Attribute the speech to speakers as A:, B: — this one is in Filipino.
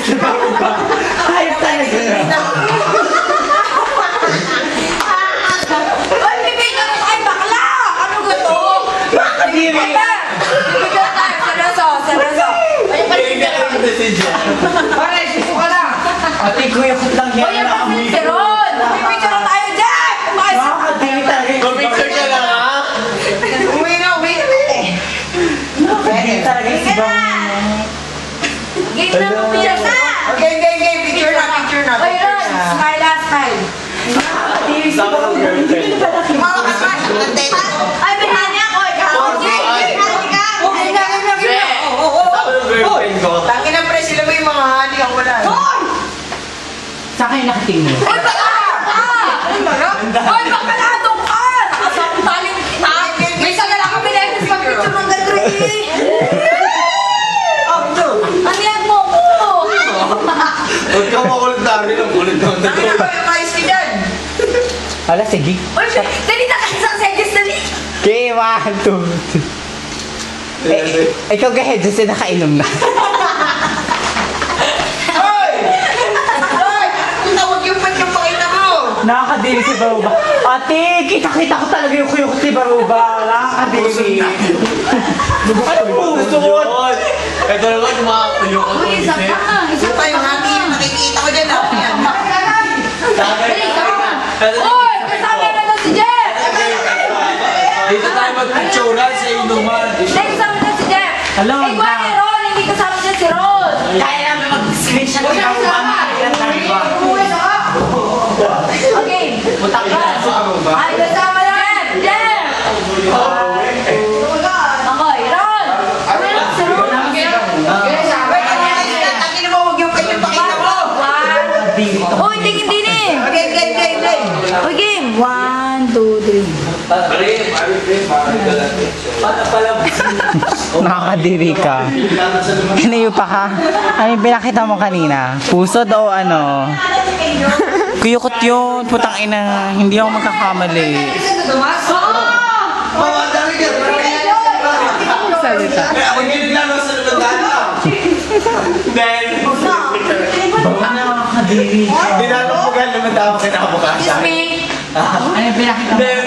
A: si Baruba. Hayop talaga.
B: Ay, bibigyan mo ay bakla! Ano gato?
A: Nakakadiri.
B: Bibigyan tayo. Seryoso. Ay,
C: Bibigyan ka na si Jen.
B: Pare, sipo ka lang.
A: Ate, kuya ko lang yan.
B: Oy, ang pasin si Ron. Bibigyan na tayo dyan.
A: Nakakadiri talaga.
C: Pumicture ka lang ha?
B: Uwi na.
A: Nakakadiri talaga si Baruba.
B: Game na mo, picture na.
D: Okay, picture na.
B: Oy, Ron, smile.
A: Nakakadiri si Baruba. Hindi ko na ba nakita?
B: Ay, binani ako. Ikaw.
C: Sabi ng girlfriend ko.
D: Tangin na pre, sila mo yung mga hani ang wala.
A: Sa kayo nakatingin.
B: Oy, bakla! Oy, bakla! ka! Nakasakong taling kita. May isa na lang kami na yung picture ng gano'n eh. Ano yan mo ko?
C: Huwag ka makulit na rin. Ang kulit naman na
D: Tangin na ba yung mais ka dyan?
A: Hala, sige.
B: Oy, dali na kayo sa sedes dali.
A: Okay, 1, 2, 3. Ikaw ka head kasi nakainom na.
D: Hoy! Tawag yung pakita mo!
A: Nakakadiri si Baruba. Ate, kita ko talaga yung kuya ko si Baruba. Nakakadiri. Ano po? Gusto mo?
C: Ito naman, kumakakuyo ko.
B: Uy, isa pa.
D: Isa pa yung hani, nakikita ko dyan ah. Yan.
B: Dali, isa pa. Oy, kasama na to si Jeff.
C: Dito tayo mag-picturean sa inuman.
B: Dali, kasama na si Jeff.
A: Hello,
B: Ikaw ni Ron, hindi kasama niya si Ron.
A: Kaya namin mag-screenshot
B: Huwag
A: si
B: na
A: Baruba.
B: Okay.
A: Butak na si Baruba.
B: Ay, kasama na. Jeff. Okay, Ron. Uwi na si Ron.
D: Tangin mo, huwag yung pakita mo!
B: Uy, tingin eh.
D: Okay.
B: Uy, game. 1, 2, 3.
A: Nakakadiri ka. Kinayo pa ka? Ano yung pinakita mo kanina? Pusod o ano? Kuyukot yun. Putang ina. Hindi ako magkakamali. Salita.
C: Ako yung naglaro sa lumandana. Dahil,
A: Nakakadiri ka.
C: dinalo ko gan lumandana kinabukasan.
B: Excuse me.
A: Ano yung pinakita mo?
C: Dahil,